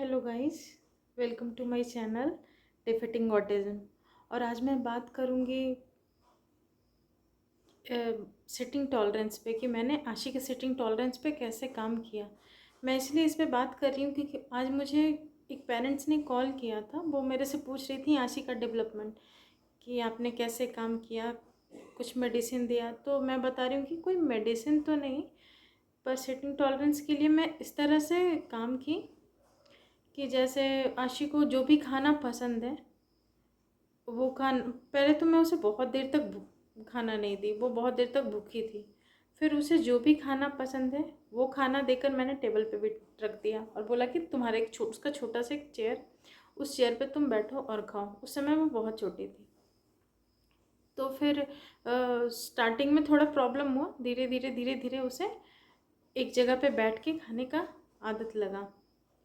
Hello guys, welcome to my channel defeating autism. और आज मैं बात करूँगी सिटिंग टॉलरेंस पे कि मैंने आशी के सिटिंग टॉलरेंस पे कैसे काम किया। मैं इसलिए इस पे बात कर रही हूँ क्योंकि आज मुझे एक पेरेंट्स ने कॉल किया था। वो मेरे से पूछ रही थी आशी का डेवलपमेंट कि आपने कैसे काम किया, कुछ मेडिसिन दिया। तो मैं बता रही हूँ कि कोई मेडिसिन तो नहीं, पर सिटिंग टॉलरेंस के लिए मैं इस तरह से काम की कि जैसे आशी को जो भी खाना पसंद है वो पहले तो मैं उसे बहुत देर तक खाना नहीं दी, वो बहुत देर तक भूखी थी। फिर उसे जो भी खाना पसंद है वो खाना देकर मैंने टेबल पे भी रख दिया और बोला कि तुम्हारा उसका छोटा सा एक चेयर, उस चेयर पे तुम बैठो और खाओ। उस समय वो बहुत छोटी थी। तो फिर स्टार्टिंग में थोड़ा प्रॉब्लम हुआ, धीरे धीरे उसे एक जगह पे बैठ के खाने का आदत लगा।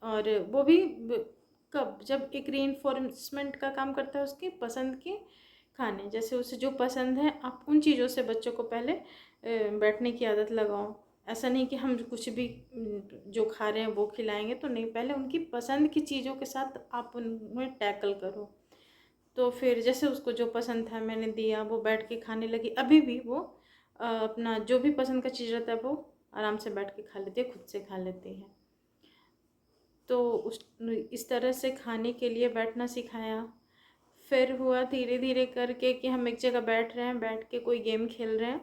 और वो भी कब, जब एक रीइंफोर्समेंट का काम करता है उसकी पसंद के खाने। जैसे उसे जो पसंद है आप उन चीज़ों से बच्चों को पहले बैठने की आदत लगाओ। ऐसा नहीं कि हम कुछ भी जो खा रहे हैं वो खिलाएंगे, तो नहीं, पहले उनकी पसंद की चीज़ों के साथ आप उन्हें टैकल करो। तो फिर जैसे उसको जो पसंद था मैंने दिया, वो बैठ के खाने लगी। अभी भी वो अपना जो भी पसंद का चीज़ रहता है वो आराम से बैठ के खा लेती है, खुद से खा लेती है। तो उस इस तरह से खाने के लिए बैठना सिखाया। फिर हुआ धीरे धीरे करके कि हम एक जगह बैठ रहे हैं, बैठ के कोई गेम खेल रहे हैं,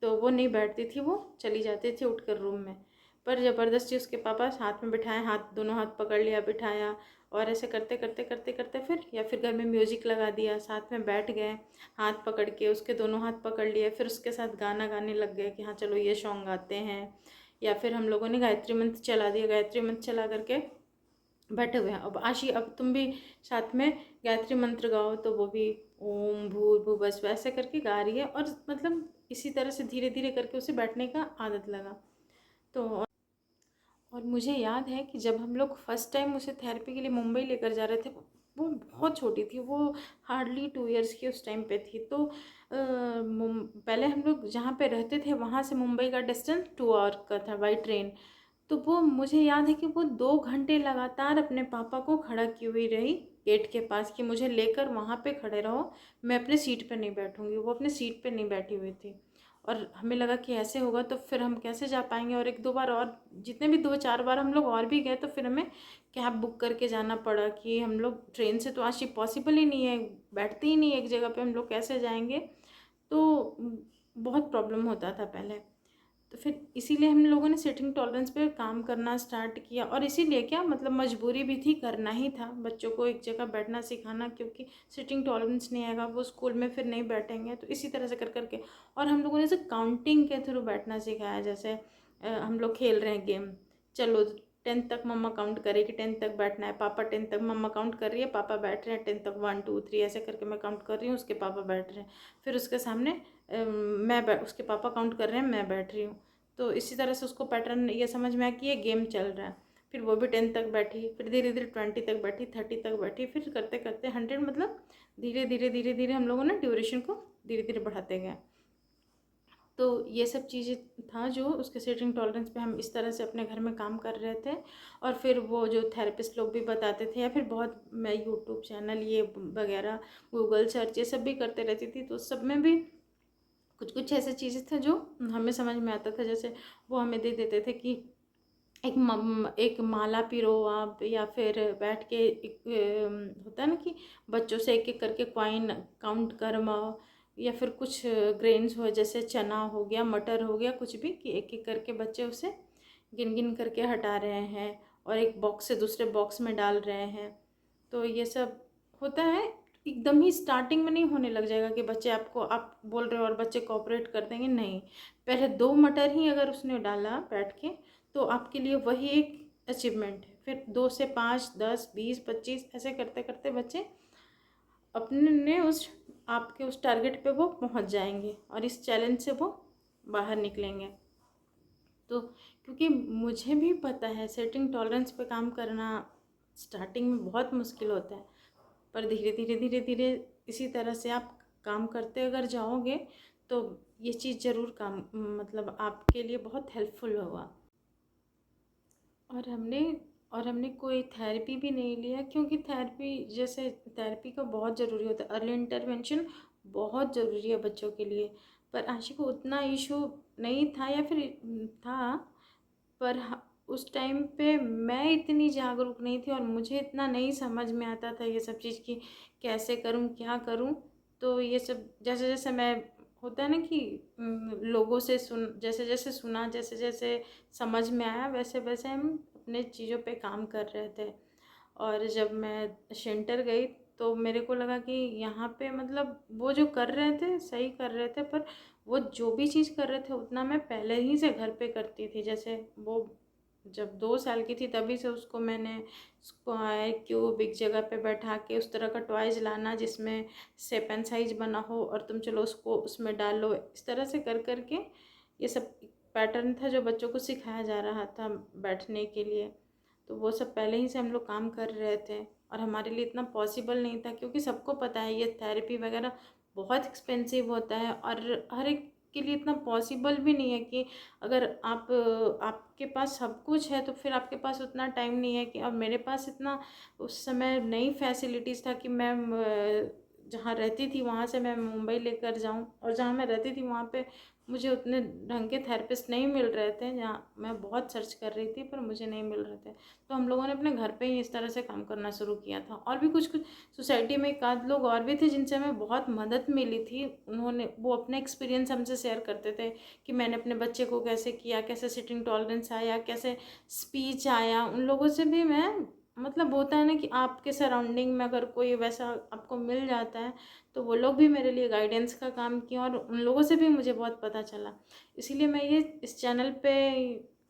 तो वो नहीं बैठती थी, वो चली जाती थी उठकर रूम में। पर ज़बरदस्ती उसके पापा हाथ में बिठाए, हाथ दोनों हाथ पकड़ लिया, बिठाया, और ऐसे करते करते करते करते फिर, या फिर घर में म्यूज़िक लगा दिया, साथ में बैठ गए, हाथ पकड़ के उसके दोनों हाथ पकड़ लिए, फिर उसके साथ गाना गाने लग गए कि हाँ चलो ये सॉन्ग गाते हैं। या फिर हम लोगों ने गायत्री मंत्र चला दिया, गायत्री मंत्र चला करके बैठे हुए हैं। अब आशी, अब तुम भी साथ में गायत्री मंत्र गाओ, तो वो भी ओम भूर्भुवः स्वः वैसे करके गा रही है। और मतलब इसी तरह से धीरे धीरे करके उसे बैठने का आदत लगा। तो और मुझे याद है कि जब हम लोग फर्स्ट टाइम उसे थेरेपी के लिए मुंबई लेकर जा रहे थे, वो बहुत छोटी थी, वो हार्डली 2 इयर्स की उस टाइम पे थी। तो पहले हम लोग जहाँ पे रहते थे वहाँ से मुंबई का डिस्टेंस 2 आवर का था बाई ट्रेन। तो वो मुझे याद है कि वो 2 घंटे लगातार अपने पापा को खड़ा की हुई रही गेट के पास कि मुझे लेकर वहाँ पे खड़े रहो, मैं अपने सीट पे नहीं बैठूंगी। वो अपने सीट पे नहीं बैठी हुई थी। और हमें लगा कि ऐसे होगा तो फिर हम कैसे जा पाएंगे। और एक दो बार और, जितने भी 2-4 बार हम लोग और भी गए, तो फिर हमें कैब बुक करके जाना पड़ा कि हम लोग ट्रेन से तो आज पॉसिबल ही नहीं है, बैठते ही नहीं एक जगह पे, हम लोग कैसे जाएंगे। तो बहुत प्रॉब्लम होता था पहले। तो फिर इसीलिए हम लोगों ने सिटिंग टॉलरेंस पे काम करना स्टार्ट किया। और इसीलिए क्या, मतलब मजबूरी भी थी, करना ही था बच्चों को एक जगह बैठना सिखाना, क्योंकि सिटिंग टॉलरेंस नहीं आएगा वो स्कूल में फिर नहीं बैठेंगे। तो इसी तरह से कर करके, और हम लोगों ने जैसे काउंटिंग के थ्रू बैठना सिखाया। जैसे हम लोग खेल रहे हैं गेम, चलो 10 तक मम्मा काउंट करेगी, 10 तक बैठना है, पापा 10 तक, मम्मा काउंट कर रही है, पापा बैठ रहे हैं 10 तक, 1 2 3 ऐसे करके मैं काउंट कर रही हूँ, उसके पापा बैठ रहे हैं। फिर उसके सामने उसके पापा काउंट कर रहे हैं, मैं बैठ रही हूँ। तो इसी तरह से उसको पैटर्न ये समझ में आया कि ये गेम चल रहा है। फिर वो भी 10 तक बैठी, फिर धीरे धीरे 20 तक बैठी, 30 तक बैठी, फिर करते करते 100, मतलब धीरे धीरे हम लोगों ने ड्यूरेशन को धीरे धीरे बढ़ाते गए। तो ये सब चीज़ें था जो उसके सिटिंग टॉलरेंस पे हम इस तरह से अपने घर में काम कर रहे थे। और फिर वो जो थेरेपिस्ट लोग भी बताते थे, या फिर बहुत, मैं यूट्यूब चैनल ये वगैरह, गूगल सर्च ये सब भी करते रहती थी, तो उस सब में भी कुछ कुछ ऐसे चीज़ें थे जो हमें समझ में आता था। जैसे वो हमें दे देते थे कि एक माला पिरो आप, या फिर बैठ के एक होता है ना कि बच्चों से एक एक करके कॉइन काउंट करवाओ, या फिर कुछ ग्रेन्स हो, जैसे चना हो गया, मटर हो गया, कुछ भी, कि एक एक करके बच्चे उसे गिन गिन करके हटा रहे हैं और एक बॉक्स से दूसरे बॉक्स में डाल रहे हैं। तो ये सब होता है। एकदम ही स्टार्टिंग में नहीं होने लग जाएगा कि बच्चे आपको, आप बोल रहे हो और बच्चे कोऑपरेट कर देंगे, नहीं। पहले 2 मटर ही अगर उसने डाला बैठ के, तो आपके लिए वही एक अचीवमेंट है। फिर 2 से 5, 10, 20, 25 ऐसे करते करते बच्चे अपने उस, आपके उस टारगेट पे वो पहुंच जाएंगे और इस चैलेंज से वो बाहर निकलेंगे। तो क्योंकि मुझे भी पता है सेटिंग टॉलरेंस पे काम करना स्टार्टिंग में बहुत मुश्किल होता है, पर धीरे धीरे इसी तरह से आप काम करते अगर जाओगे तो ये चीज़ ज़रूर काम, मतलब आपके लिए बहुत हेल्पफुल होगा। और हमने और हमने कोई थेरेपी भी नहीं लिया, क्योंकि थेरेपी का बहुत ज़रूरी होता है, अर्ली इंटरवेंशन बहुत ज़रूरी है बच्चों के लिए। पर आशी को उतना इशू नहीं था, या फिर था, पर उस टाइम पे मैं इतनी जागरूक नहीं थी और मुझे इतना नहीं समझ में आता था ये सब चीज़ कि कैसे करूं, क्या करूं। तो ये सब जैसे जैसे मैं, होता है ना कि लोगों से जैसे जैसे सुना, जैसे जैसे समझ में आया, वैसे वैसे हम अपने चीज़ों पे काम कर रहे थे। और जब मैं सेंटर गई तो मेरे को लगा कि यहाँ पे मतलब वो जो कर रहे थे सही कर रहे थे, पर वो जो भी चीज़ कर रहे थे उतना मैं पहले ही से घर पे करती थी। जैसे वो जब 2 साल की थी तभी से उसको आए क्यूब एक जगह पे बैठा के उस तरह का टॉयज लाना जिसमें शेप एंड साइज बना हो, और तुम चलो उसको उसमें डालो, इस तरह से कर कर के ये सब पैटर्न था जो बच्चों को सिखाया जा रहा था बैठने के लिए। तो वो सब पहले ही से हम लोग काम कर रहे थे, और हमारे लिए इतना पॉसिबल नहीं था, क्योंकि सबको पता है ये थेरेपी वगैरह बहुत एक्सपेंसिव होता है, और हर एक के लिए इतना पॉसिबल भी नहीं है कि अगर आपके पास सब कुछ है तो फिर आपके पास उतना टाइम नहीं है कि, अब मेरे पास इतना उस समय नई फैसिलिटीज़ था कि मैं जहाँ रहती थी वहाँ से मैं मुंबई लेकर जाऊँ, और जहाँ मैं रहती थी वहाँ पे मुझे उतने ढंग के थेरेपिस्ट नहीं मिल रहे थे। जहाँ मैं बहुत सर्च कर रही थी पर मुझे नहीं मिल रहे थे, तो हम लोगों ने अपने घर पे ही इस तरह से काम करना शुरू किया था। और भी कुछ कुछ सोसाइटी में एक आध लोग और भी थे जिनसे हमें बहुत मदद मिली थी। वो अपना एक्सपीरियंस हमसे शेयर करते थे कि मैंने अपने बच्चे को कैसे किया, कैसे सिटिंग टॉलरेंस आया, कैसे स्पीच आया। उन लोगों से भी मैं, मतलब होता है ना कि आपके सराउंडिंग में अगर कोई वैसा आपको मिल जाता है, तो वो लोग भी मेरे लिए गाइडेंस का काम किए, और उन लोगों से भी मुझे बहुत पता चला। इसीलिए मैं ये इस चैनल पे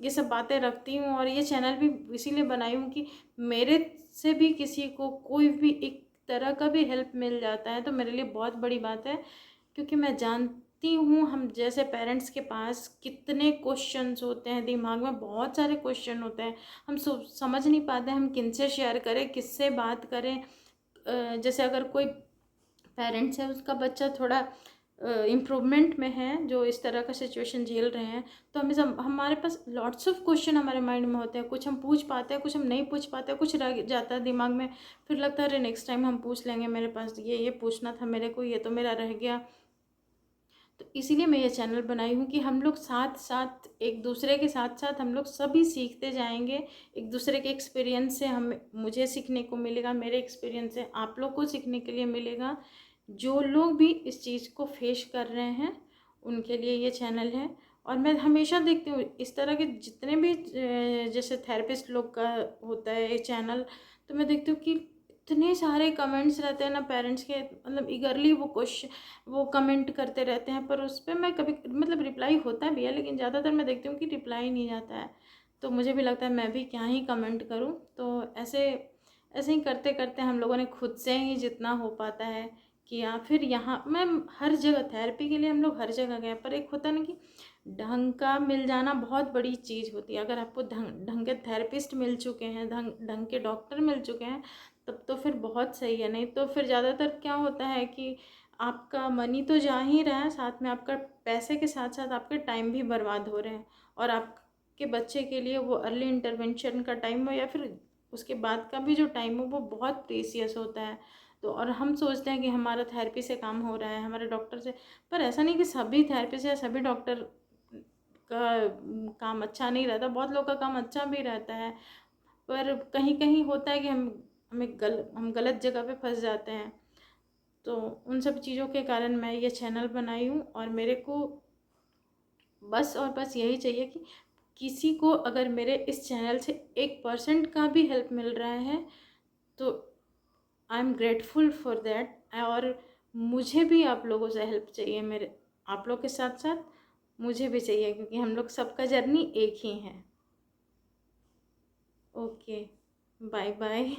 ये सब बातें रखती हूँ, और ये चैनल भी इसीलिए बनाई हूँ कि मेरे से भी किसी को कोई भी एक तरह का भी हेल्प मिल जाता है तो मेरे लिए बहुत बड़ी बात है। क्योंकि मैं जानती हूँ हम जैसे पेरेंट्स के पास कितने क्वेश्चंस होते हैं, दिमाग में बहुत सारे क्वेश्चन होते हैं, हम समझ नहीं पाते हम किन से शेयर करें, किससे बात करें। जैसे अगर कोई पेरेंट्स है उसका बच्चा थोड़ा इम्प्रूवमेंट में है, जो इस तरह का सिचुएशन झेल रहे हैं, तो हमारे पास लॉट्स ऑफ क्वेश्चन हमारे माइंड में होते हैं। कुछ हम पूछ पाते हैं, कुछ हम नहीं पूछ पाते, कुछ रह जाता है दिमाग में, फिर लगता है अरे नेक्स्ट टाइम हम पूछ लेंगे, मेरे पास ये पूछना था मेरे को, ये तो मेरा रह गया। तो इसीलिए मैं ये चैनल बनाई हूँ कि हम लोग साथ साथ एक दूसरे के साथ साथ हम लोग सभी सीखते जाएंगे। एक दूसरे के एक्सपीरियंस से मुझे सीखने को मिलेगा, मेरे एक्सपीरियंस से आप लोग को सीखने के लिए मिलेगा। जो लोग भी इस चीज़ को फेस कर रहे हैं उनके लिए ये चैनल है। और मैं हमेशा देखती हूँ इस तरह के जितने भी जैसे थेरेपिस्ट लोग का होता है ये चैनल, तो मैं देखती हूँ कि इतने सारे कमेंट्स रहते हैं ना पेरेंट्स के, मतलब ईगरली वो कमेंट करते रहते हैं, पर उस पर मैं कभी मतलब रिप्लाई होता भी है, लेकिन ज़्यादातर मैं देखती हूँ कि रिप्लाई नहीं जाता है। तो मुझे भी लगता है मैं भी क्या ही कमेंट करूँ। तो ऐसे ऐसे ही करते करते हम लोगों ने खुद से ही जितना हो पाता है किया। फिर यहाँ मैं हर जगह थेरेपी के लिए हम लोग हर जगह गए, पर एक होता है ना कि ढंग का मिल जाना बहुत बड़ी चीज़ होती है। अगर आपको ढंग ढंग के थेरेपिस्ट मिल चुके हैं, ढंग ढंग के डॉक्टर मिल चुके हैं, तब तो फिर बहुत सही है। नहीं तो फिर ज़्यादातर क्या होता है कि आपका मनी तो जा ही रहा है, साथ में आपका पैसे के साथ साथ आपके टाइम भी बर्बाद हो रहे हैं, और आपके बच्चे के लिए वो अर्ली इंटरवेंशन का टाइम हो या फिर उसके बाद का भी जो टाइम हो वो बहुत प्रीसियस होता है। तो और हम सोचते हैं कि हमारा थेरेपी से काम हो रहा है, हमारे डॉक्टर से, पर ऐसा नहीं कि सभी थेरेपिस्ट या सभी डॉक्टर का काम अच्छा नहीं रहता। बहुत लोग का काम अच्छा भी रहता है, पर कहीं कहीं होता है कि हम गलत जगह पे फंस जाते हैं। तो उन सब चीज़ों के कारण मैं ये चैनल बनाई हूँ, और मेरे को बस और बस यही चाहिए कि किसी को अगर मेरे इस चैनल से 1% का भी हेल्प मिल रहा है तो I am grateful for that. और मुझे भी आप लोगों से हेल्प चाहिए, मेरे आप लोग के साथ साथ मुझे भी चाहिए, क्योंकि हम लोग सबका जर्नी एक ही है। Okay, bye bye.